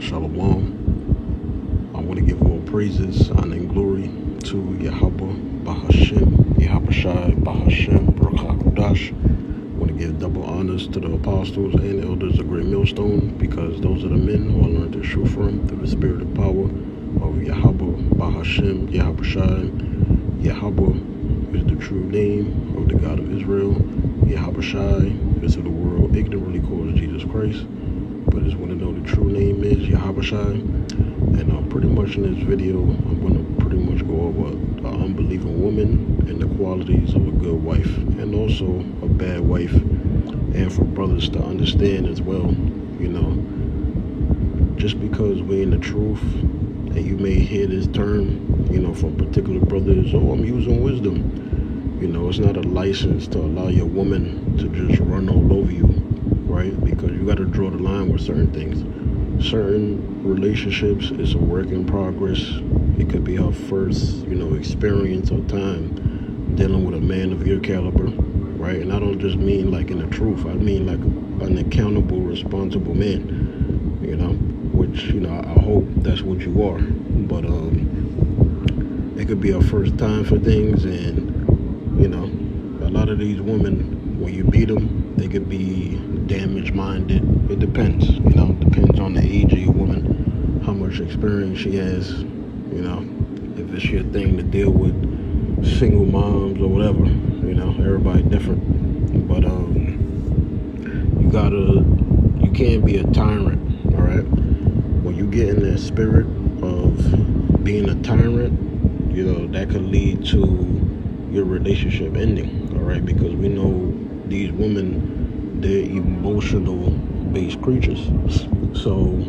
Shalom. I want to give all praises, honor, and glory to Yahweh, Bahashem, Yahabashai, Bahashem, Baruch HaKodash. I want to give double honors to the apostles and elders of Great Millstone, because those are the men who I learned the truth from through the spirit and power of Yahweh, Bahashem, Yahabashai. Yahweh is the true name of the God of Israel. Yahabashai is who the world ignorantly calls Jesus Christ, but just want to know the true name is Yahabashai. And pretty much in this video, I'm going to pretty much go over an unbelieving woman and the qualities of a good wife, and also a bad wife, and for brothers to understand as well, just because we're in the truth, and you may hear this term, from particular brothers, I'm using wisdom. It's not a license to allow your woman to just run all over you, right? Because you got to draw the line with certain things. Certain relationships is a work in progress. It could be her first, experience or time dealing with a man of your caliber, right? And I don't just mean like in the truth. I mean like an accountable, responsible man, which, I hope that's what you are. But it could be a first time for things, and, a lot of these women, when you beat them, they could be damage-minded. It depends, depends on the age of your woman, how much experience she has, if it's your thing to deal with single moms or whatever, everybody different. But you can't be a tyrant, all right? When you get in that spirit of being a tyrant, that could lead to your relationship ending, all right? Because we know these women, they're emotional based creatures. So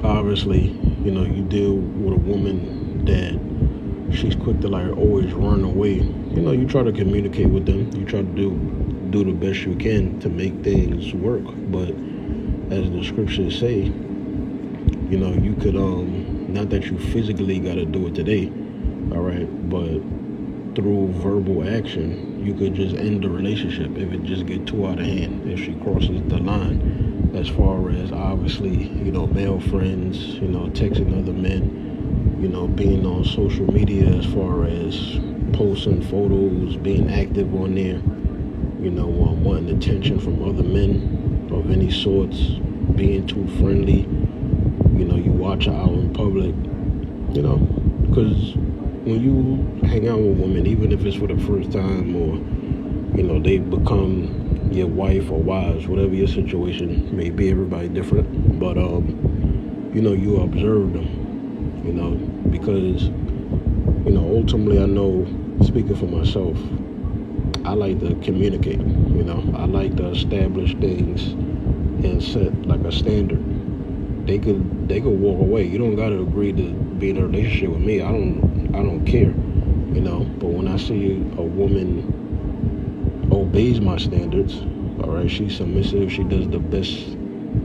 obviously, you deal with a woman that she's quick to always run away. You try to communicate with them. You try to do the best you can to make things work. But as the scriptures say, you could, not that you physically got to do it today, all right, but through verbal action, you could just end the relationship if it just get too out of hand, if she crosses the line, as far as obviously, male friends, texting other men, being on social media, as far as posting photos, being active on there, wanting attention from other men of any sorts, being too friendly, you watch her out in public, because when you hang out with women, even if it's for the first time, or, they become your wife or wives, whatever your situation may be, everybody different, but, you observe them, because, ultimately I know, speaking for myself, I like to communicate, I like to establish things and set like a standard. They could walk away. You don't gotta agree to be in a relationship with me. I don't care, but when I see a woman obeys my standards, all right, she's submissive, she does the best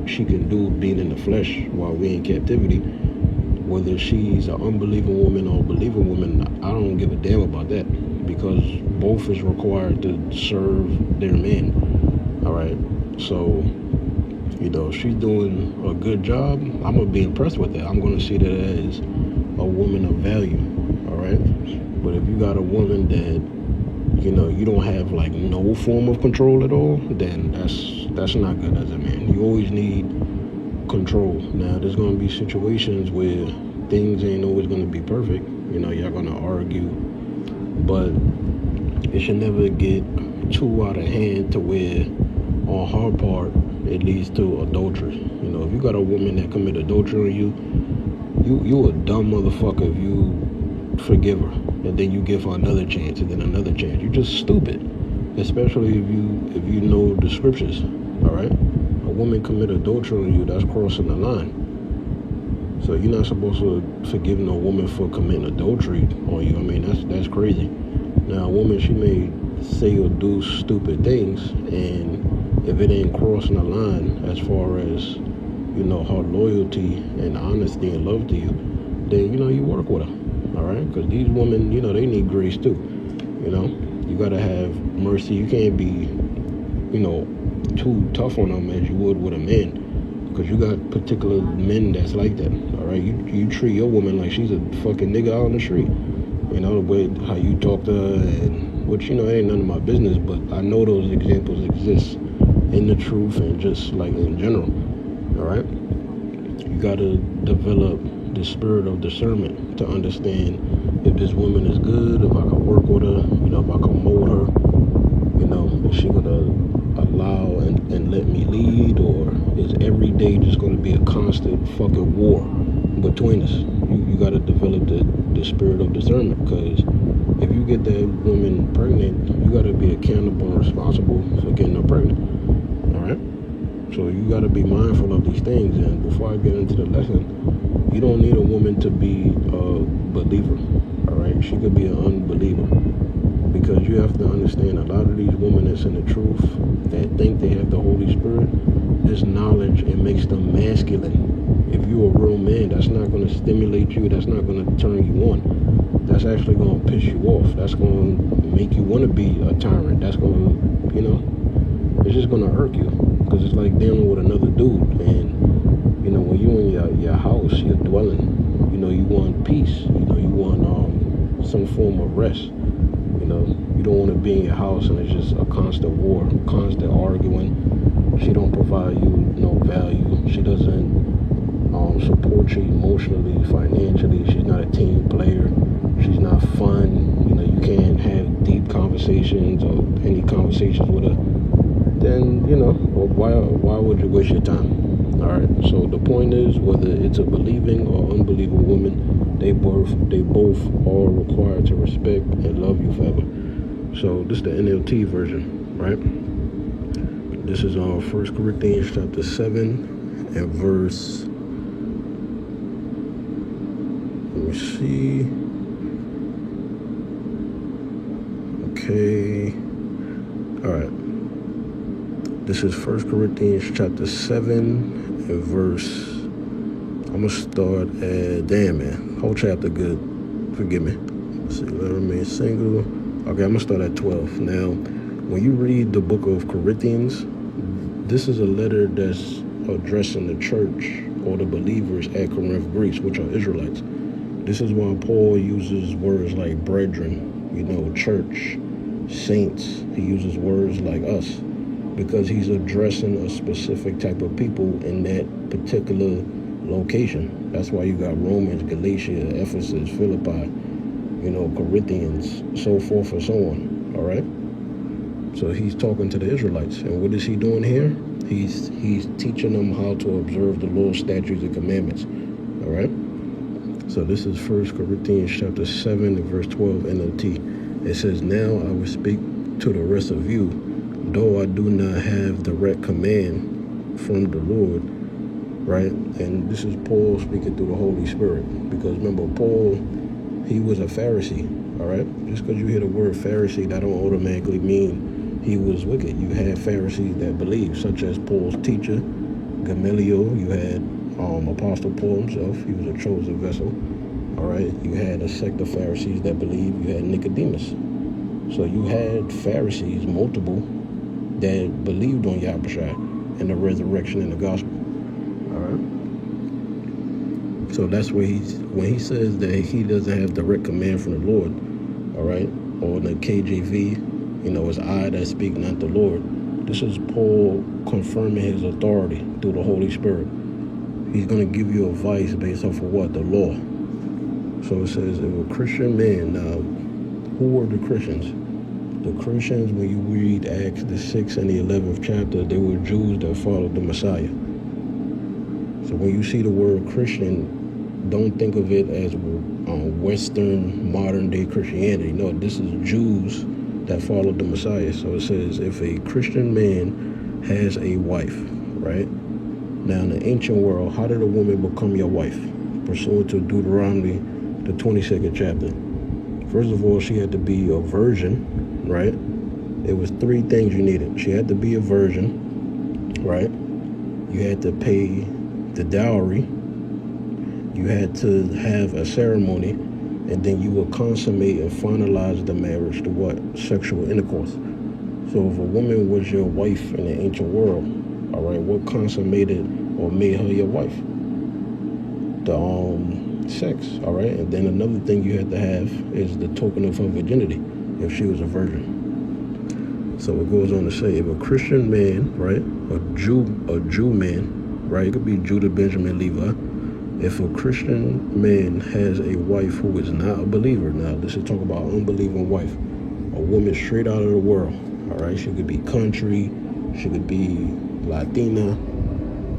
she can do being in the flesh while we're in captivity, whether she's an unbelieving woman or a believing woman, I don't give a damn about that, because both is required to serve their man, all right? So, if she's doing a good job, I'm going to be impressed with that. I'm going to see that as a woman of value, all right? But if you got a woman that, you don't have no form of control at all, then that's not good as a man. You always need control. Now, there's going to be situations where things ain't always going to be perfect. Y'all going to argue, but it should never get too out of hand to where, on her part, it leads to adultery. If you got a woman that commit adultery on you a dumb motherfucker if you forgive her and then you give her another chance and then another chance. You're just stupid, especially if you know the scriptures, all right? A woman commit adultery on you, that's crossing the line. So you're not supposed to forgive no woman for committing adultery on you. I mean, that's crazy. Now, a woman, she may say or do stupid things, and if it ain't crossing the line as far as, her loyalty and honesty and love to you, then, you work with her, all right? Because these women, they need grace too, You got to have mercy. You can't be, too tough on them as you would with a man, Because you got particular men that's like that, all right? You treat your woman like she's a fucking nigga out on the street. You know, the way how you talk to her, and which, you know, it ain't none of my business, but I know those examples exist in the truth and just like in general, all right? You got to develop the spirit of discernment to understand if this woman is good, if I can work with her, you know, if I can mold her, you know, is she going to allow and let me lead, or is every day just going to be a constant fucking war between us? You got to develop the spirit of discernment, because if you get that woman pregnant, you got to be accountable and responsible for getting her pregnant, all right? So you got to be mindful of these things. And before I get into the lesson, you don't need a woman to be a believer, all right? She could be an unbeliever, because you have to understand a lot of these women that's in the truth that think they have the Holy Spirit, this knowledge, it makes them masculine. If you're a real man, that's not going to stimulate you, that's not going to turn you on. That's actually going to piss you off. That's going to make you want to be a tyrant. That's going to, you know, it's just going to irk you, because it's like dealing with another dude. And, you know, when you in your house, your dwelling, you know, you want peace. You know, you want some form of rest. You know, you don't want to be in your house and it's just a constant war, constant arguing. She don't provide you no value. She doesn't support you emotionally, financially. She's not a team player. She's not fun. You know, you can't have deep conversations or any conversations with her. Then, you know, why would you waste your time? All right. So the point is, whether it's a believing or unbelieving woman, they both are required to respect and love you forever. So this is the NLT version, right? This is on 1 Corinthians chapter 7 and verse, let me see. Okay. All right. This is 1 Corinthians chapter 7 and verse, I'm going to start at, damn man, whole chapter good. Forgive me. Let's see, let her remain single. Okay, I'm going to start at 12. Now, when you read the book of Corinthians, this is a letter that's addressing the church or the believers at Corinth, Greece, which are Israelites. This is why Paul uses words like brethren, you know, church, saints. He uses words like us, because he's addressing a specific type of people in that particular location. That's why you got Romans, Galatia, Ephesus, Philippi, you know, Corinthians, so forth and so on, all right? So he's talking to the Israelites. And what is he doing here? He's teaching them how to observe the Lord's statutes and commandments, all right? So this is 1 Corinthians chapter 7 and verse 12 NLT. It says, now I will speak to the rest of you, though I do not have direct command from the Lord, right? And this is Paul speaking through the Holy Spirit. Because remember, Paul, he was a Pharisee, all right? Just because you hear the word Pharisee, that don't automatically mean he was wicked. You had Pharisees that believed, such as Paul's teacher, Gamaliel. You had Apostle Paul himself. He was a chosen vessel, all right? You had a sect of Pharisees that believed. You had Nicodemus. So you had Pharisees, multiple, that believed on Yahushua and the resurrection and the gospel, all right? So that's where when he says that he doesn't have direct command from the Lord, all right? Or the KJV, you know, it's I that speak, not the Lord. This is Paul confirming his authority through the Holy Spirit. He's going to give you advice based off of what? The law. So it says, if a Christian man, now, who were the Christians? The Christians, when you read Acts, the 6th and the 11th chapter, they were Jews that followed the Messiah. So when you see the word Christian, don't think of it as Western, modern-day Christianity. No, this is Jews that followed the Messiah. So it says, if a Christian man has a wife, right? Now, in the ancient world, how did a woman become your wife? Pursuant to Deuteronomy, the 22nd chapter. First of all, she had to be a virgin, right? It was 3 things you needed. She had to be a virgin, right? You had to pay the dowry. You had to have a ceremony, and then you would consummate and finalize the marriage to what? Sexual intercourse. So if a woman was your wife in the ancient world, all right, what consummated or made her your wife. The sex, all right? And then another thing you had to have is the token of her virginity, if she was a virgin. So it goes on to say, if a Christian man, right, a Jew man, right, it could be Judah, Benjamin, Levi. If a Christian man has a wife who is not a believer, now this is talking about unbelieving wife, a woman straight out of the world, all right? She could be country, she could be Latina,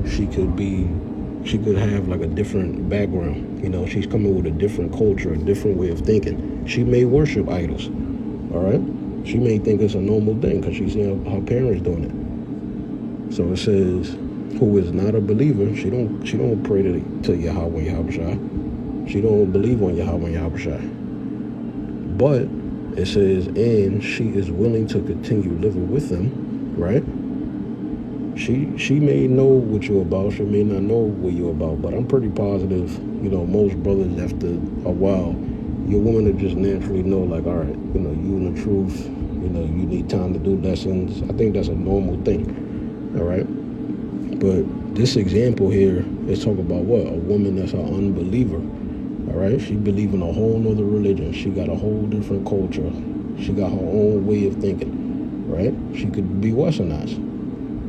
she could have like a different background. You know, she's coming with a different culture, a different way of thinking. She may worship idols, all right? She may think it's a normal thing because she's seen her parents doing it. So it says, who is not a believer, she don't pray to Yahweh Yahushua. She don't believe on Yahweh Yahushua. But it says, and she is willing to continue living with them, right? She may know what you're about, she may not know what you're about, but I'm pretty positive, you know, most brothers after a while, your woman will just naturally know, like, all right, you know, you in the truth, you know, you need time to do lessons. I think that's a normal thing, all right? But this example here is talking about what? A woman that's an unbeliever, all right? She believes in a whole nother religion. She got a whole different culture. She got her own way of thinking, right? She could be westernized.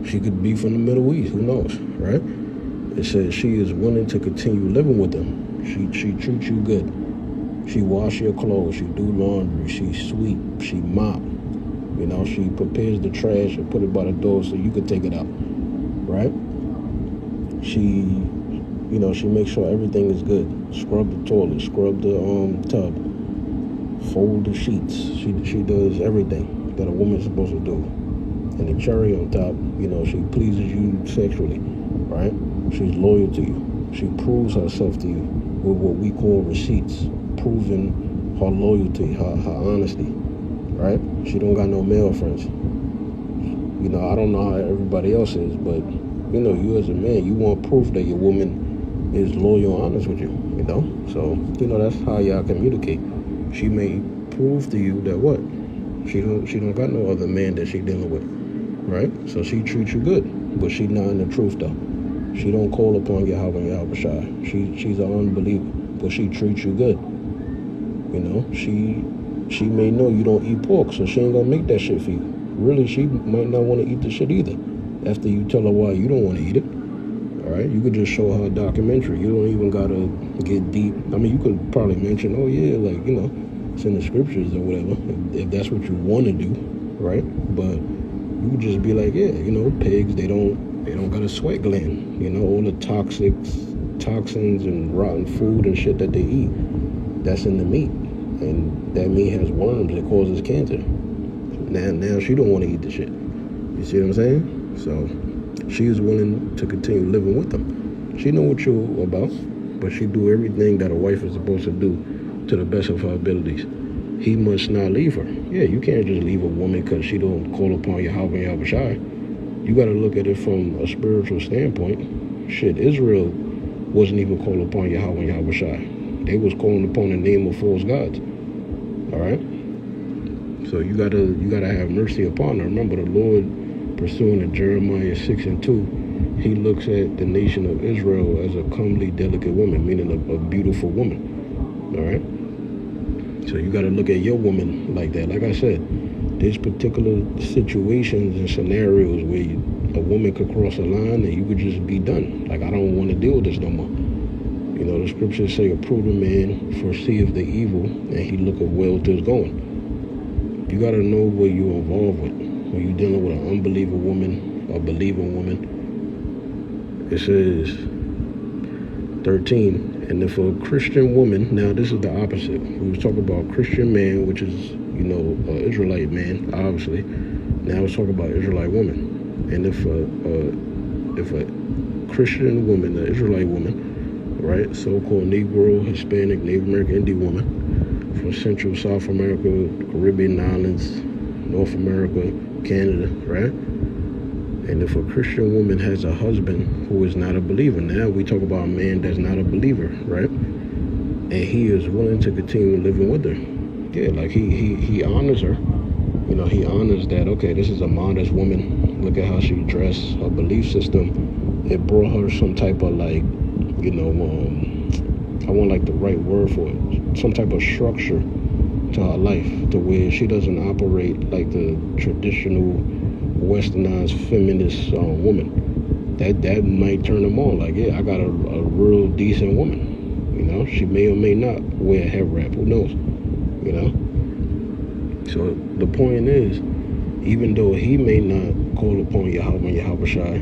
She could be from the Middle East, who knows, right? It says she is willing to continue living with them. She treats you good. She wash your clothes, she do laundry, she sweep, she mop. You know, she prepares the trash and put it by the door so you could take it out, right? She, you know, she makes sure everything is good. Scrub the toilet, scrub the tub, fold the sheets. She does everything that a woman's supposed to do. And the cherry on top, you know, she pleases you sexually, right? She's loyal to you. She proves herself to you with what we call receipts, proving her loyalty, her honesty, right? She don't got no male friends. You know, I don't know how everybody else is, but, you know, you as a man, you want proof that your woman is loyal and honest with you, you know? So, you know, that's how y'all communicate. She may prove to you that what? She don't got no other man that she dealing with, right? So she treats you good, but she not in the truth though. She don't call upon Yahweh Yahushua. She's an unbeliever, but she treats you good. You know, she may know you don't eat pork, so she ain't gonna make that shit for you. Really, she might not want to eat the shit either. After you tell her why you don't want to eat it, all right? You could just show her a documentary. You don't even gotta get deep. I mean, you could probably mention, oh yeah, like, you know, it's in the scriptures or whatever, if that's what you want to do, right? But you would just be like, yeah, you know, pigs, they don't got a sweat gland. You know, all the toxins and rotten food and shit that they eat, that's in the meat. And that meat has worms that causes cancer. Now she don't want to eat the shit. You see what I'm saying? So she is willing to continue living with them. She know what you're about, but she do everything that a wife is supposed to do to the best of her abilities. He must not leave her. Yeah, you can't just leave a woman because she don't call upon Yahweh Yahushua. You got to look at it from a spiritual standpoint. Shit, Israel wasn't even called upon Yahweh Yahushua. They was calling upon the name of false gods. All right? So you gotta have mercy upon her. Remember, the Lord, pursuing in Jeremiah 6:2, he looks at the nation of Israel as a comely, delicate woman, meaning a beautiful woman. All right? So you got to look at your woman like that. Like I said, there's particular situations and scenarios where a woman could cross a line and you could just be done. Like, I don't want to deal with this no more. You know, the scriptures say a prudent man foreseeth the evil and he looketh well to his going. You got to know what you're involved with. When you're dealing with an unbeliever woman, a believing woman, it says 13, and if a Christian woman, now this is the opposite. We was talking about Christian man, which is, you know, an Israelite man, obviously. Now let's talk about Israelite woman. And if a Christian woman, an Israelite woman, right, so-called Negro, Hispanic, Native American, Indian woman, from Central, South America, Caribbean islands, North America, Canada, right? And if a Christian woman has a husband who is not a believer, now we talk about a man that's not a believer, right? And he is willing to continue living with her. Yeah, like he honors her. You know, he honors that, okay, this is a modest woman. Look at how she dressed. Her belief system it brought her some type of like, I want like the right word for it, some type of structure to her life, to where she doesn't operate like the traditional westernized feminist woman. That might turn them on. Like, yeah, I got a real decent woman. She may or may not wear a head wrap. Who knows? So the point is, even though he may not call upon Yahweh and Yahweh Shai,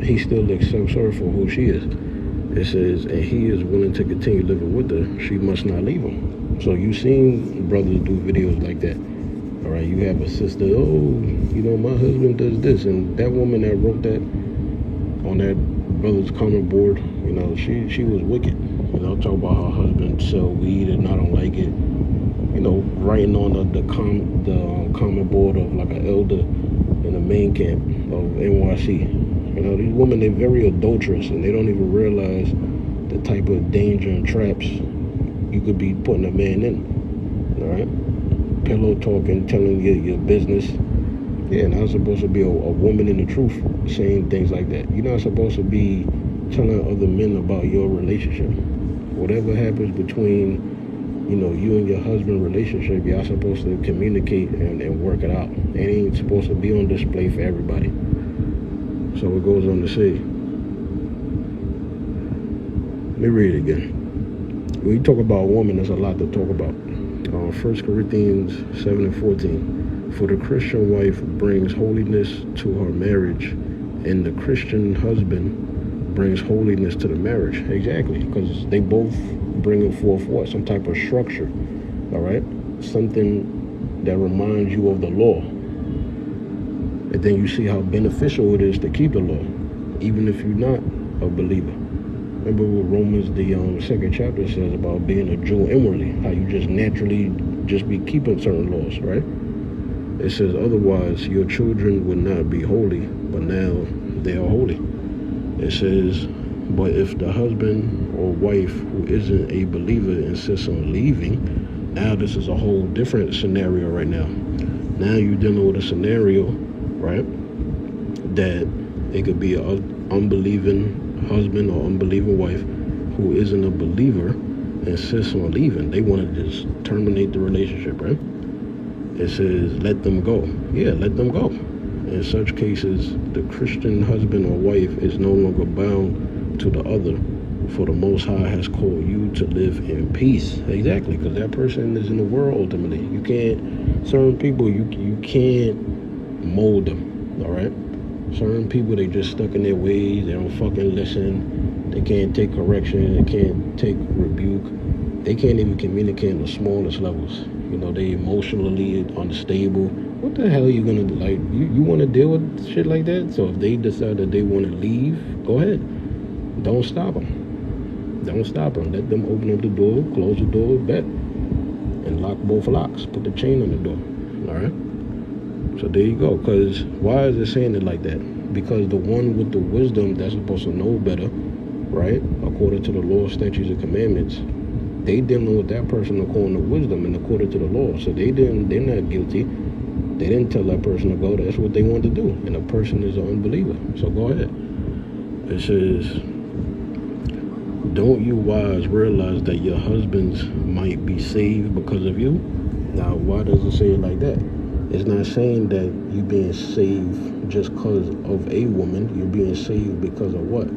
he still accepts her for who she is. It says, and he is willing to continue living with her. She must not leave him. So you've seen brothers do videos like that. All right, you have a sister, my husband does this. And that woman that wrote that on that brother's comment board, she was wicked. Talk about her husband sell weed and I don't like it. Writing on the comment board of like an elder in the main camp of NYC. These women, they're very adulterous and they don't even realize the type of danger and traps you could be putting a man in. All right? Pillow talking, telling you your business. Yeah, not supposed to be a woman in the truth saying things like that. You're not supposed to be telling other men about your relationship. Whatever happens between you and your husband relationship, y'all supposed to communicate and work it out. It ain't supposed to be on display for everybody. So it goes on to say, let me read it again. When you talk about a woman, there's a lot to talk about. 1 Corinthians 7 and 14. For the Christian wife brings holiness to her marriage, and the Christian husband brings holiness to the marriage. Exactly, because they both bringing forth what? Some type of structure, all right? Something that reminds you of the law. And then you see how beneficial it is to keep the law, even if you're not a believer. Remember what Romans, the second chapter, says about being a Jew inwardly, how you just naturally just be keeping certain laws, right? It says, otherwise your children would not be holy, but now they are holy. It says, but if the husband or wife who isn't a believer insists on leaving, now this is a whole different scenario right now. Now you're dealing with a scenario, right, that it could be an unbelieving husband or unbelieving wife who isn't a believer insists on leaving. They want to just terminate the relationship, right? It says, let them go. Yeah, let them go. In such cases, the Christian husband or wife is no longer bound to the other, for the Most High has called you to live in peace. Exactly, because that person is in the world ultimately. You can't, certain people, you can't mold them, all right? Certain people, they just stuck in their ways. They don't fucking listen. They can't take correction. They can't take rebuke. They can't even communicate in the smallest levels. They emotionally unstable. What the hell are you gonna do? Like, you want to deal with shit like that? So if they decide that they want to leave, go ahead. Don't stop them. Don't stop them. Let them open up the door, close the door, bet, and lock both locks. Put the chain on the door. All right. So there you go. Because why is it saying it like that? Because the one with the wisdom that's supposed to know better, right? According to the law, statutes, and commandments, they dealing with that person according to wisdom and according to the law. So they're not guilty. They didn't tell that person to go. That's what they wanted to do. And the person is an unbeliever. So go ahead. It says, don't you wives realize that your husbands might be saved because of you? Now, why does it say it like that? It's not saying that you being saved just because of a woman. You're being saved because of what?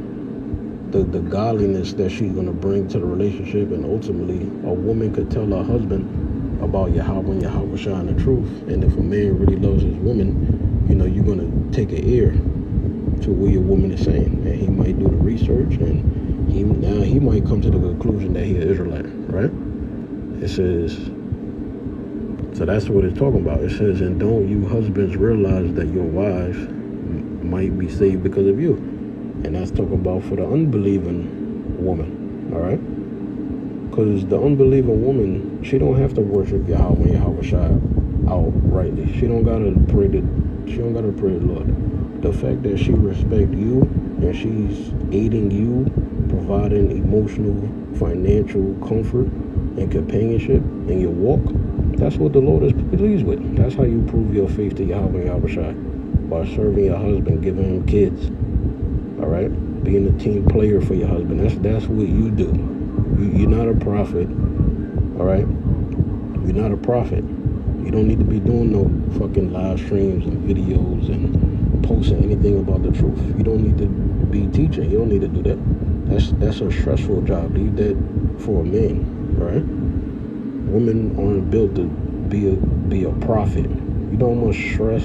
The godliness that she's going to bring to the relationship. And ultimately, a woman could tell her husband about Yahweh and Yahweh Shai and the truth. And if a man really loves his woman, you're going to take an ear to what your woman is saying. And he might do the research, and he might come to the conclusion that he's an Israelite, right? It says, so that's what it's talking about. It says, and don't you husbands realize that your wives might be saved because of you? And that's talking about for the unbelieving woman, all right? Because the unbelieving woman, she don't have to worship Yahweh and Yahweh Shai outrightly. She don't gotta pray to the Lord. The fact that she respect you and she's aiding you, providing emotional, financial comfort and companionship in your walk, that's what the Lord is pleased with. That's how you prove your faith to Yahweh and Yahweh Shai. by serving your husband, giving him kids. All right, being a team player for your husband. That's what you do. You're not a prophet. All right, you're not a prophet. You don't need to be doing no fucking live streams and videos and posting anything about the truth. You don't need to be teaching. You don't need to do that. That's a stressful job. Leave that for a man. All right. Women aren't built to be a prophet. You know how much stress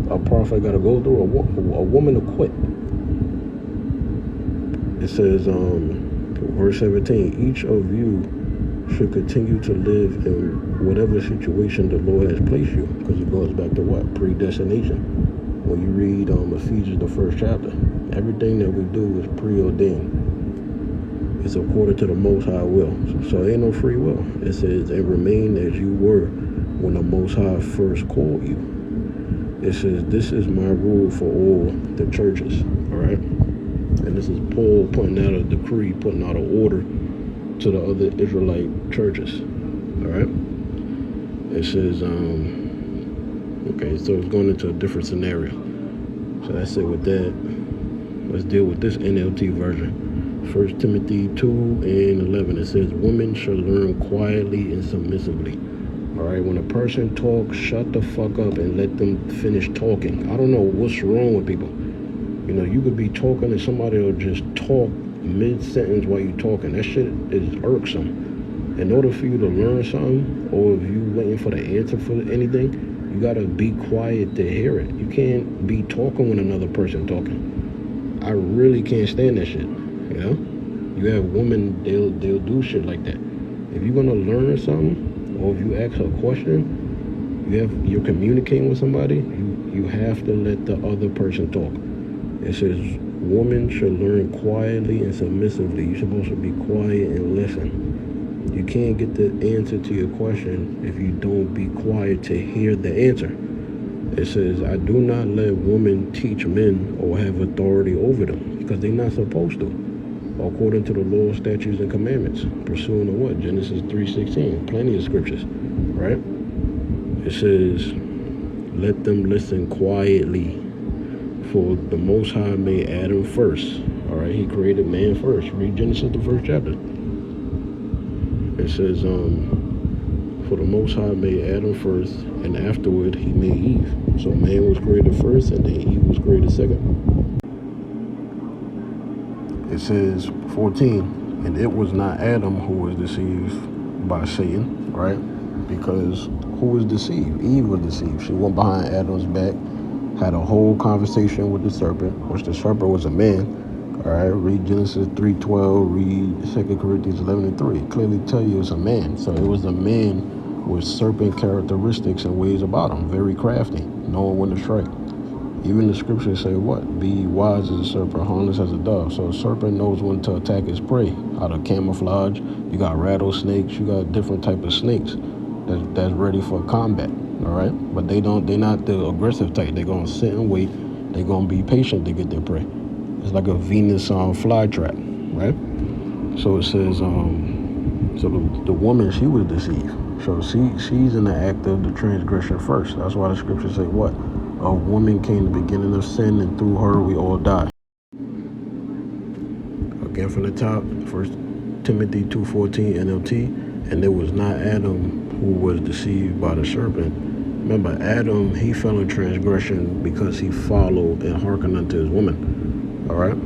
a prophet got to go through? A woman to quit. It says, verse 17, each of you should continue to live in whatever situation the Lord has placed you, because it goes back to what? Predestination. When you read Ephesians, the 1st chapter, everything that we do is preordained. It's according to the Most High will. So ain't no free will. It says, and remain as you were when the Most High first called you. It says, this is my rule for all the churches. All right? And this is Paul putting out a decree, putting out an order to the other Israelite churches. All right? It says, okay, so it's going into a different scenario. So that's it with that. Let's deal with this NLT version. 1 Timothy 2:11, it says, women should learn quietly and submissively. All right, when a person talks, shut the fuck up and let them finish talking. I don't know what's wrong with people. You know, you could be talking and somebody will just talk mid-sentence while you're talking. That shit is irksome. In order for you to learn something, or if you waiting for the answer for anything, you gotta be quiet to hear it. You can't be talking when another person talking. I really can't stand that shit. You know, you have women, they'll do shit like that. If you're gonna learn something, or if you ask a question, you're communicating with somebody, you have to let the other person talk. It says women should learn quietly and submissively. You're supposed to be quiet and listen. You can't get the answer to your question if you don't be quiet to hear the answer. It says, I do not let women teach men or have authority over them, because they're not supposed to, according to the law, statutes, and commandments, pursuing the what? Genesis 3:16, plenty of scriptures, right? It says, let them listen quietly, for the Most High made Adam first. All right, he created man first. Read Genesis, the 1st chapter. It says, for the Most High made Adam first, and afterward he made Eve. So man was created first, and then Eve was created second. It says 14, and it was not Adam who was deceived by Satan, right? Because who was deceived? Eve was deceived. She went behind Adam's back, had a whole conversation with the serpent, which the serpent was a man. All right, read Genesis 3:12, read 2 Corinthians 11:3. It clearly tell you it's a man. So it was a man with serpent characteristics and ways about him, very crafty, knowing when to strike. Even the scriptures say what? Be wise as a serpent, harmless as a dove. So a serpent knows when to attack his prey. How to camouflage. You got rattlesnakes. You got different type of snakes that's ready for combat. All right, but they're not the aggressive type. They're gonna sit and wait. They're gonna be patient to get their prey. It's like a Venus fly trap, right? So it says, so the woman, she was deceived. So she's in the act of the transgression first. That's why the scriptures say what? A woman came the beginning of sin, and through her we all die. Again from the top, 1 Timothy 2:14 NLT, and it was not Adam who was deceived by the serpent. Remember, Adam, he fell in transgression because he followed and hearkened unto his woman. All right?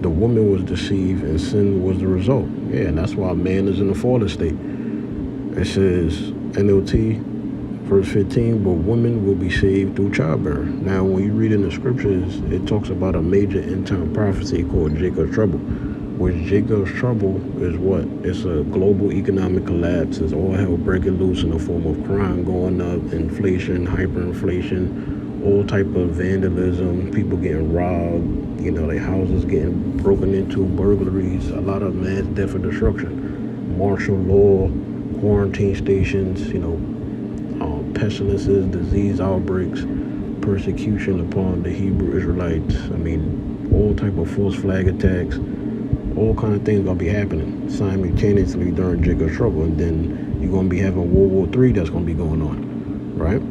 The woman was deceived, and sin was the result. Yeah, and that's why man is in the fallen state. It says, NLT, verse 15, but women will be saved through childbirth. Now, when you read in the scriptures, it talks about a major end-time prophecy called Jacob's trouble, which Jacob's trouble is what? It's a global economic collapse. It's all hell breaking loose in the form of crime going up, inflation, hyperinflation, all type of vandalism, people getting robbed, you know, their houses getting broken into, burglaries, a lot of mass death and destruction, martial law, quarantine stations, you know, pestilences, disease outbreaks, persecution upon the Hebrew Israelites. I mean, all type of false flag attacks, all kind of things gonna be happening simultaneously during Jacob's trouble, and then you're gonna be having World War III that's gonna be going on, right?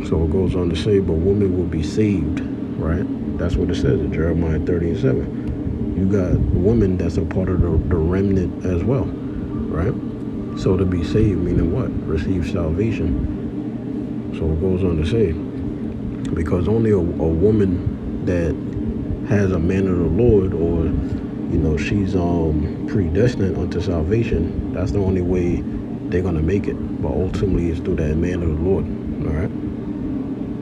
So it goes on to say, but women will be saved, right? That's what it says in Jeremiah 30:7. You got women that's a part of the remnant as well, right? So to be saved, meaning what? Receive salvation. So it goes on to say, because only a woman that has a man of the Lord, or she's predestined unto salvation, that's the only way they're gonna make it. But ultimately it's through that man of the Lord. All right.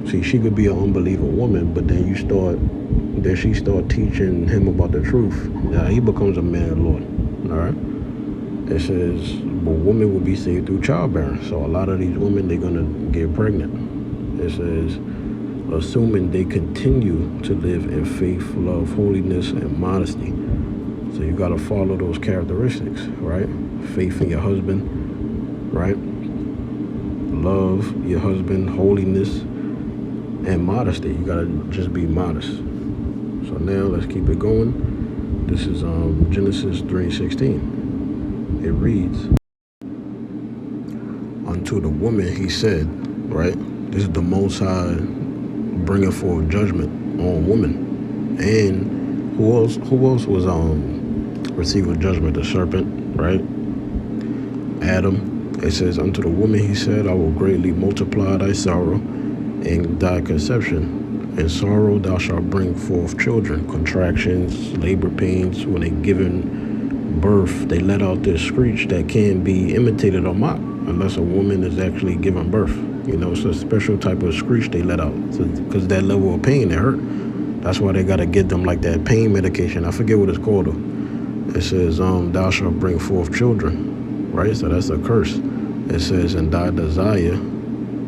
See, she could be an unbeliever woman, but then she start teaching him about the truth. Now he becomes a man of the Lord. All right. It says, but women will be saved through childbearing. So a lot of these women, they're gonna get pregnant. It says, assuming they continue to live in faith, love, holiness, and modesty. So you got to follow those characteristics, right? Faith in your husband, right? Love your husband, holiness, and modesty. You got to just be modest. So now let's keep it going. This is Genesis 3:16. It reads, unto the woman he said, right? This is the Most High bringing forth judgment on women. And who else was receiving judgment? The serpent, right? Adam. It says, unto the woman he said, I will greatly multiply thy sorrow and thy conception. In sorrow thou shalt bring forth children. Contractions, labor pains. When they given birth, they let out this screech that can't be imitated or mocked unless a woman is actually giving birth. It's a special type of screech they let out, because that level of pain, it hurt. That's why they got to get them like that pain medication. I forget what it's called though. It says, thou shalt bring forth children, right? So that's a curse. It says, and thy desire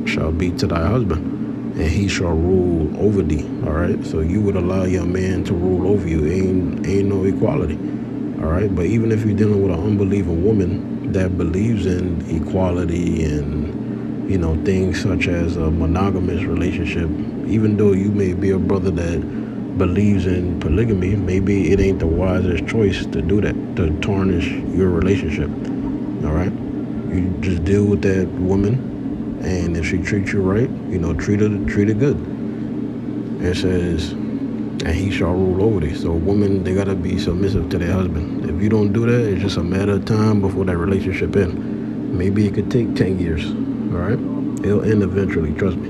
shall be to thy husband, and he shall rule over thee. All right. So you would allow your man to rule over you. Ain't no equality. All right. But even if you're dealing with an unbelieving woman that believes in equality and things such as a monogamous relationship, even though you may be a brother that believes in polygamy, maybe it ain't the wisest choice to do that, to tarnish your relationship. All right. You just deal with that woman, and if she treats you right, treat her good. It says, and he shall rule over thee. So women, they gotta be submissive to their husband. If you don't do that, it's just a matter of time before that relationship ends. Maybe it could take 10 years. All right, it'll end eventually. Trust me.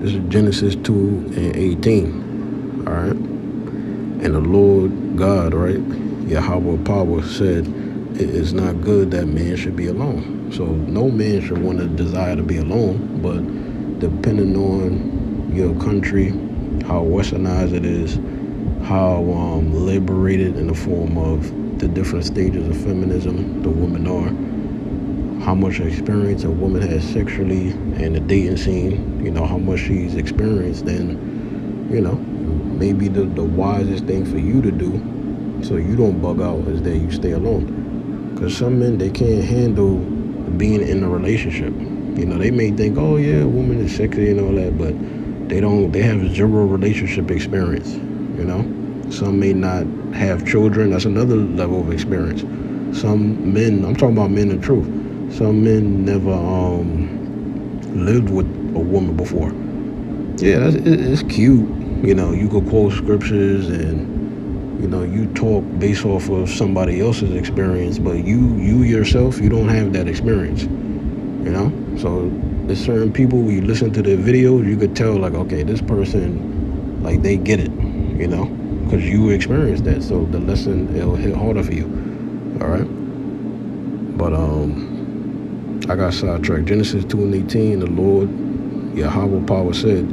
This is Genesis 2:18. All right, and the Lord God, right, Yahweh Power said, it is not good that man should be alone. So no man should want to desire to be alone, but depending on your country, how westernized it is, how liberated in the form of the different stages of feminism the women are, how much experience a woman has sexually and the dating scene, how much she's experienced, then, maybe the wisest thing for you to do so you don't bug out is that you stay alone. Because some men, they can't handle being in a relationship. They may think, oh yeah, a woman is sexy and all that, but they have zero relationship experience. Some may not have children. That's another level of experience. Some men, I'm talking about men in truth, some men never lived with a woman before. Yeah, it's cute. You could quote scriptures and you talk based off of somebody else's experience, but you yourself, you don't have that experience. So there's certain people, when you listen to their videos, you could tell like, okay, this person, like, they get it, because you experienced that. So the lesson, it'll hit harder for you. All right. But I got sidetracked. Genesis 2:18, the Lord Yahweh Power said,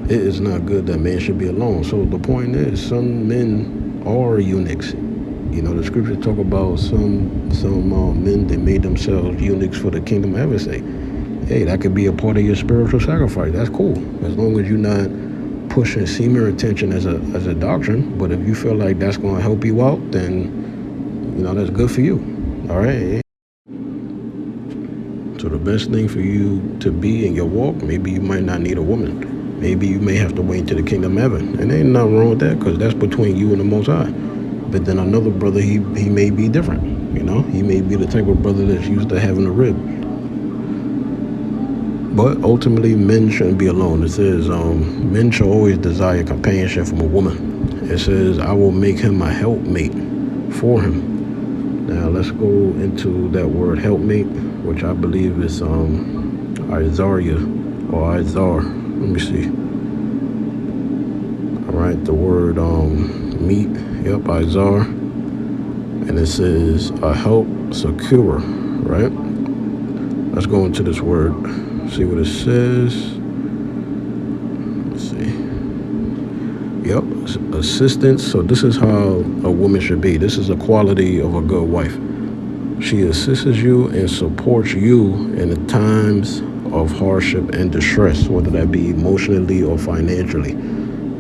it is not good that man should be alone. So the point is, some men are eunuchs. The scriptures talk about some men that made themselves eunuchs for the kingdom of heaven. Say, hey, that could be a part of your spiritual sacrifice. That's cool, as long as you're not pushing semen retention as a doctrine. But if you feel like that's going to help you out, then that's good for you. All right. So the best thing for you to be in your walk, maybe you might not need a woman. Maybe you may have to wait until the kingdom of heaven. And there ain't nothing wrong with that, because that's between you and the Most High. But then another brother, he may be different. He may be the type of brother that's used to having a rib. But ultimately, men shouldn't be alone. It says, men shall always desire companionship from a woman. It says, I will make him a helpmate for him. Now, let's go into that word helpmate, which I believe is Izaria or Izar. Let me see. All right, the word meet, yep, Izar. And it says a help secure, right? Let's go into this word, see what it says. Let's see. Yep, assistance. So this is how a woman should be. This is a quality of a good wife. She assists you and supports you in the times of hardship and distress, whether that be emotionally or financially.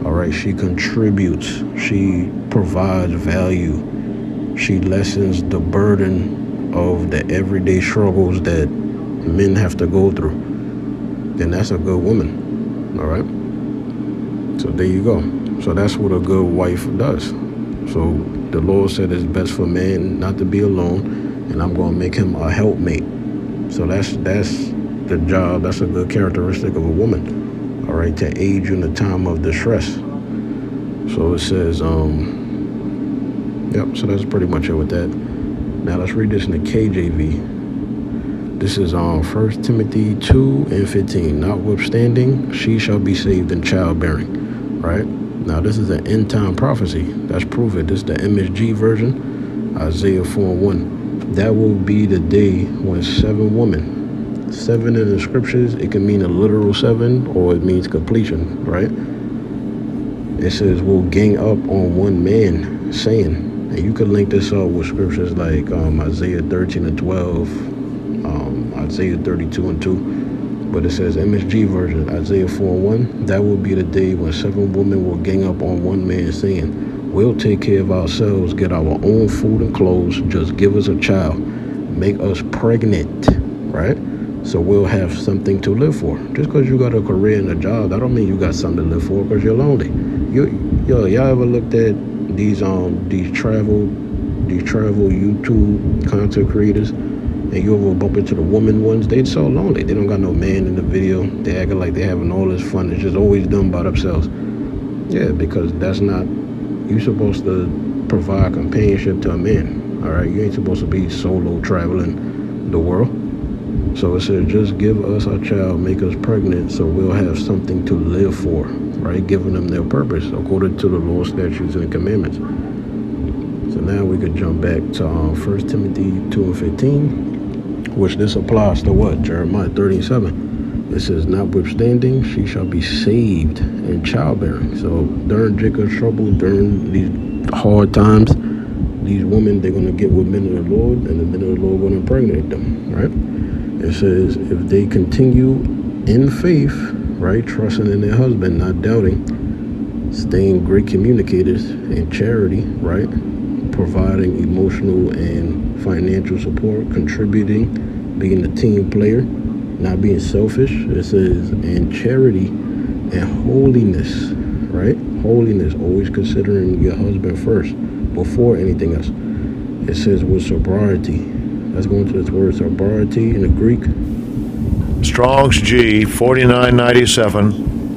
All right, she contributes. She provides value. She lessens the burden of the everyday struggles that men have to go through. Then that's a good woman. All right. So there you go. So that's what a good wife does. So the Lord said it's best for man not to be alone, and I'm going to make him a helpmate. So that's the job. That's a good characteristic of a woman. All right, to aid you in the time of distress. So it says, yep. So that's pretty much it with that. Now let's read this in the KJV. This is on 1 Timothy 2:15. Notwithstanding, she shall be saved in childbearing. Right? Now, this is an end-time prophecy. That's proof it. This is the MSG version, Isaiah 4:1. That will be the day when 7 women, 7 in the scriptures, it can mean a literal 7 or it means completion, right? It says, will gang up on one man, saying, and you could link this up with scriptures like Isaiah 13:12, Isaiah 32:2, but it says MSG version, Isaiah 4:1, that will be the day when 7 women will gang up on one man saying, we'll take care of ourselves, get our own food and clothes, just give us a child, make us pregnant, right? So we'll have something to live for. Just because you got a career and a job, that don't mean you got something to live for because you're lonely. Y'all ever looked at these travel YouTube content creators, and you ever bump into the woman ones? They so lonely. They don't got no man in the video. They acting like they having all this fun. It's just always done by themselves. Yeah, because that's not, you supposed to provide companionship to a man. All right, you ain't supposed to be solo traveling the world. So it says, just give us our child, make us pregnant, so we'll have something to live for, right? Giving them their purpose according to the law, statutes, and commandments. So now we could jump back to 1 Timothy 2:15, which this applies to what? Jeremiah 37. It says, notwithstanding, she shall be saved in childbearing. So during Jacob's trouble, during these hard times, these women, they're going to get with men of the Lord, and the men of the Lord going to impregnate them, right? It says, if they continue in faith, right, trusting in their husband, not doubting, staying great communicators in charity, right, providing emotional and financial support, contributing, being a team player, not being selfish. It says, in charity and holiness, right? Holiness, always considering your husband first before anything else. It says with sobriety. Let's go into this word sobriety in the Greek. Strong's G 4997.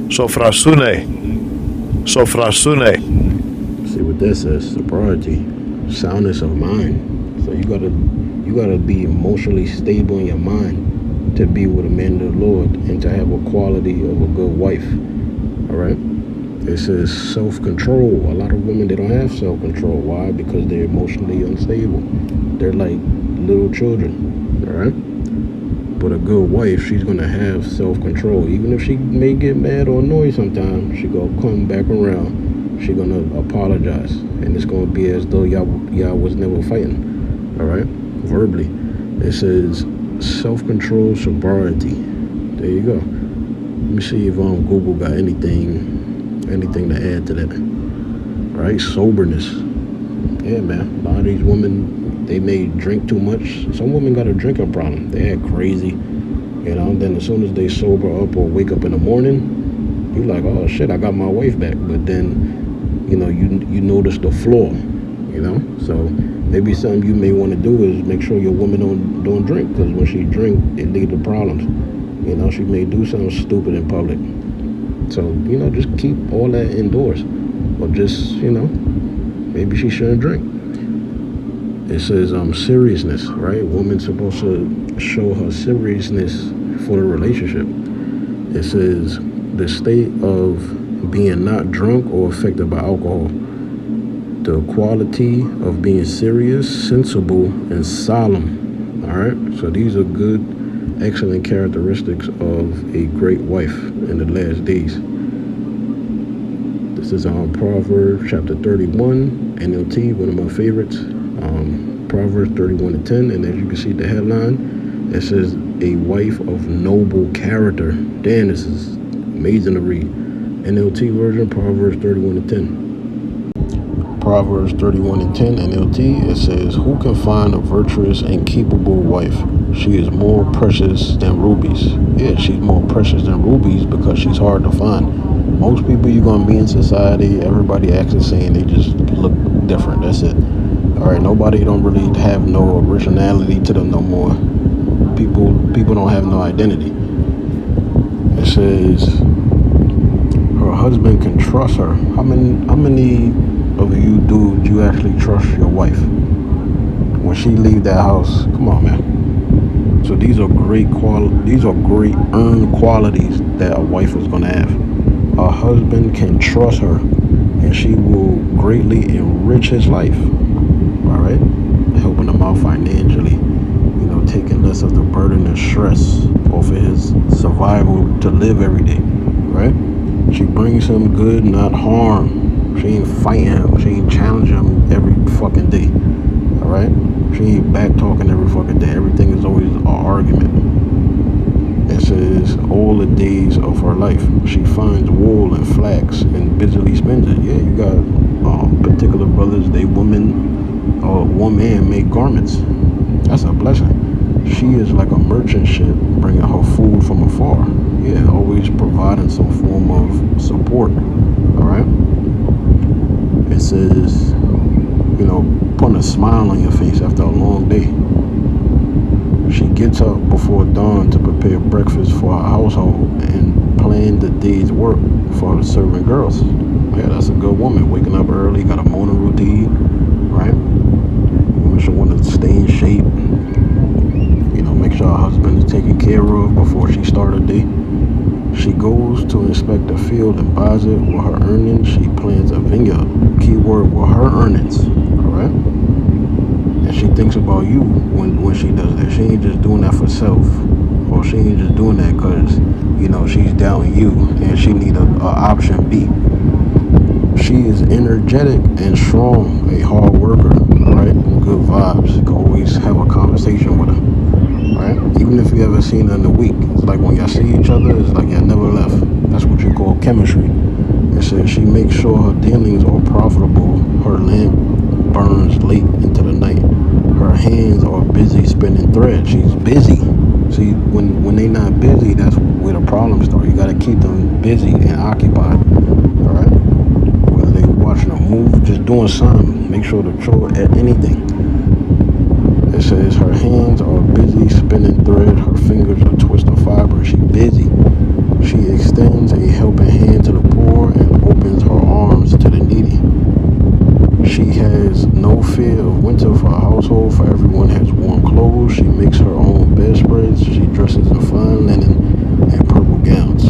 Sophrasune. See what that says. Sobriety, soundness of mind. So you gotta be emotionally stable in your mind to be with a man of the Lord and to have a quality of a good wife. All right. It says self-control. A lot of women, they don't have self-control. Why? Because they're emotionally unstable. They're like little children. All right. But a good wife, she's gonna have self-control. Even if she may get mad or annoyed sometimes, she gonna come back around. She gonna apologize, and it's gonna be as though y'all was never fighting. All right. Verbally, it says self-control, sobriety. There you go. Let me see if Google got anything to add to that. All right, soberness. Yeah, man. A lot of these women, they may drink too much. Some women got a drinking problem. They act crazy, you know. Then as soon as they sober up or wake up in the morning, you like, oh shit, I got my wife back. But then, you know, you notice the flaw, you know. So maybe something you may want to do is make sure your woman don't drink, because when she drink, it leads to problems. You know, she may do something stupid in public. So, just keep all that indoors. Or just, maybe she shouldn't drink. It says seriousness, right? Woman's supposed to show her seriousness for the relationship. It says the state of being not drunk or affected by alcohol. The quality of being serious, sensible, and solemn. All right? So these are good, excellent characteristics of a great wife in the last days. This is on Proverbs chapter 31, NLT, one of my favorites. Proverbs 31:10, and as you can see the headline, it says a wife of noble character. Damn, this is amazing to read. NLT version, Proverbs 31:10. Proverbs 31:10 NLT, it says, who can find a virtuous and capable wife? She is more precious than rubies. Yeah, she's more precious than rubies because she's hard to find. Most people you're going to be in society, everybody acts the same. They just look different. That's it. All right, nobody don't really have no originality to them no more. People don't have no identity. It says her husband can trust her. How many of you dudes you actually trust your wife when she leave that house? Come on, man. So these are great earned qualities that a wife is gonna have. A husband can trust her, and she will greatly enrich his life. All right, helping him out financially. Taking less of the burden and stress off of his survival to live every day. Right? She brings him good, not harm. She ain't fighting him. She ain't challenging him every fucking day. All right? She ain't back talking every fucking day. Everything is always an argument. It says all the days of her life. She finds wool and flax and busily spins it. Yeah, you got particular brothers, they woman or one man make garments. That's a blessing. She is like a merchant ship bringing her food from afar. Yeah, always providing some form of support. All right? It says, putting a smile on your face after a long day. She gets up before dawn to prepare breakfast for her household and plan the day's work for the servant girls. Yeah, that's a good woman. Waking up early, got a morning routine, right? Woman should want to stay in shape. Make sure her husband is taken care of before she starts her day. She goes to inspect the field and buys it with her earnings. She plants a vineyard. Keyword, with her earnings. All right? And she thinks about you when she does that. She ain't just doing that for self. Or she ain't just doing that because, she's doubting you and she need a option B. She is energetic and strong, a hard worker. All right? Good vibes. You can always have a conversation with her. Right? Even if you ever seen her in a week, it's like when y'all see each other, it's like y'all never left. That's what you call chemistry. It says she makes sure her dealings are profitable. Her lamp burns late into the night. Her hands are busy spinning thread. She's busy. See, when they not busy, that's where the problems start. You got to keep them busy and occupied. All right? Whether they watching a movie, just doing something, make sure to throw at anything. It says her hands are busy spinning thread, her fingers are twisting fiber. She's busy. She extends a helping hand to the poor and opens her arms to the needy. She has no fear of winter for her household, for everyone has warm clothes. She makes her own bedspreads. She dresses in fine linen and purple gowns.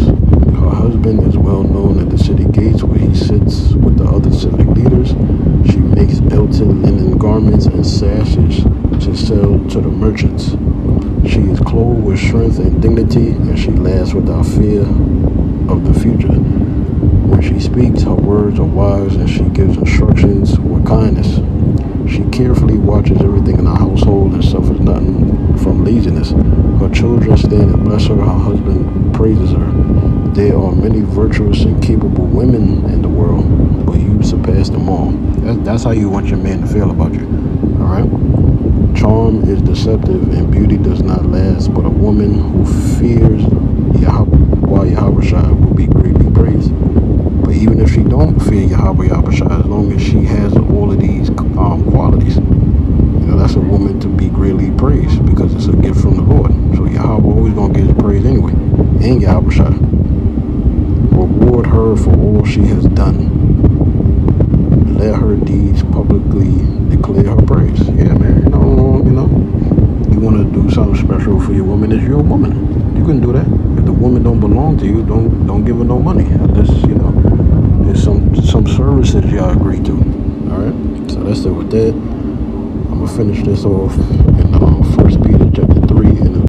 Her husband is well known at the city gates where he sits with the other civic leaders. She makes belted linen garments and sashes to sell to the merchants. She is clothed with strength and dignity, and she laughs without fear of the future. When she speaks, her words are wise, and she gives instructions with kindness. She carefully watches everything in her household and suffers nothing from laziness. Her children stand and bless her. Her husband praises her. There are many virtuous and capable women in the world, but you surpass them all. That's how you want your man to feel about you. All right? Charm is deceptive and beauty does not last, but a woman who fears Yahweh will be greatly praised. But even if she don't fear Yahweh, as long as she has all of these qualities, that's a woman to be greatly praised because it's a gift from the Lord. So Yahweh always gonna get his praise anyway. And Yahweh Shai. Reward her for all she has done. Let her deeds publicly declare her praise. Yeah, man. You want to do something special for your woman, it's your woman. You can do that. If the woman don't belong to you, don't give her no money unless there's some services y'all agree to. All right. So that's it with that. I'm gonna finish this off in 1 Peter chapter 3 and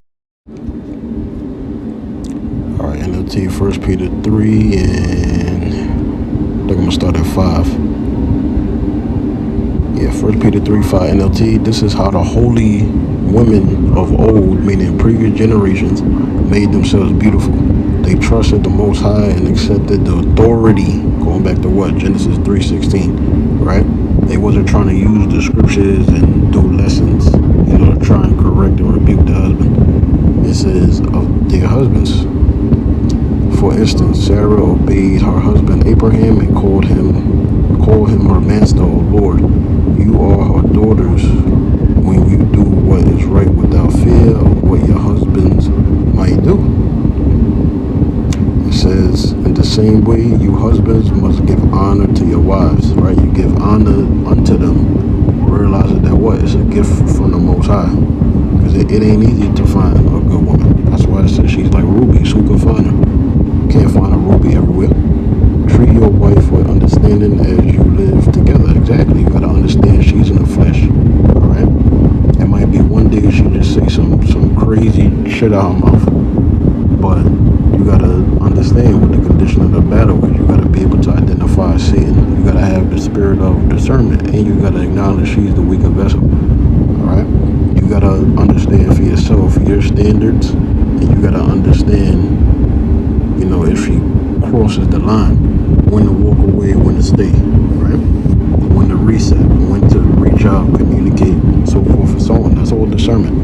all right, NLT 1 Peter 3 and I think I'm gonna start at 5. Yeah, 1 Peter 3:5 NLT. This is how the holy women of old, meaning previous generations, made themselves beautiful. They trusted the Most High and accepted the authority. Going back to what? Genesis 3:16, right? They wasn't trying to use the scriptures and do lessons, to try and correct and rebuke the husband. It says of their husbands. For instance, Sarah obeyed her husband Abraham and called him her master or Lord. You are her daughters when you do what is right without fear of what your husbands might do. It says, in the same way, you husbands must give honor to your wives, right? You give honor unto them, realizing that what? It's a gift from the Most High. Because it ain't easy to find a good woman. That's why it says she's like rubies. Who can find her? Can't find a ruby everywhere. Treat your wife with understanding as you live together. Exactly. You gotta understand she's in the flesh. Alright? It might be one day she just say some crazy shit out her mouth. But you gotta understand what the condition of the battle is. You gotta be able to identify sin. You gotta have the spirit of discernment. And you gotta acknowledge she's the weaker vessel. Alright? You gotta understand for yourself your standards. And you gotta understand, if she crosses the line, when to walk away, when to stay, right? When to reset, when to reach out, communicate, so forth and so on. That's all discernment.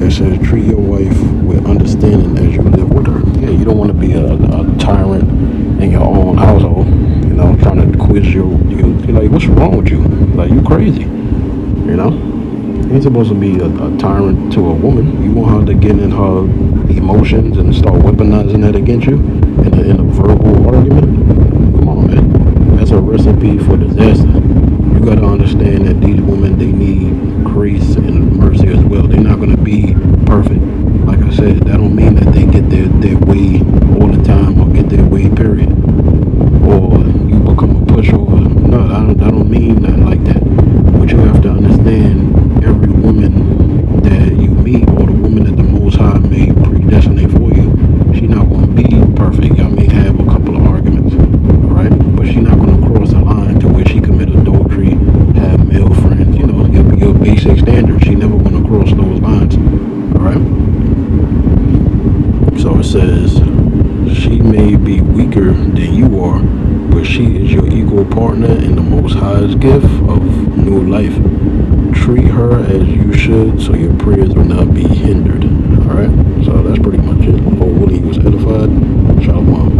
It says treat your wife with understanding as you live with her. Yeah, you don't want to be a tyrant in your own household, trying to quiz you're like, what's wrong with you? Like, you crazy, You ain't supposed to be a tyrant to a woman. You want her to get in her emotions and start weaponizing that against you in a verbal argument? Come on, man. That's a recipe for disaster. You got to understand that these women, they need grace and mercy as well. They're not going to be perfect. Like I said, that don't mean that they get their way all the time or get their way, period. Or you become a pushover. No, I don't mean nothing like that. But you have to understand every woman that you meet or the woman that the Most High may predestinate for you, she's not going to be perfect. Y'all may have a couple of arguments, alright? But she's not going to cross the line to where she commit adultery, have male friends, your basic standards. She never going to cross those lines, alright? So it says, she may be weaker than you are, but she is your equal partner in the Most High's gift of new life. Treat her as you should so your prayers will not be hindered. Alright? So that's pretty much it. Hopefully he was edified. Shalom.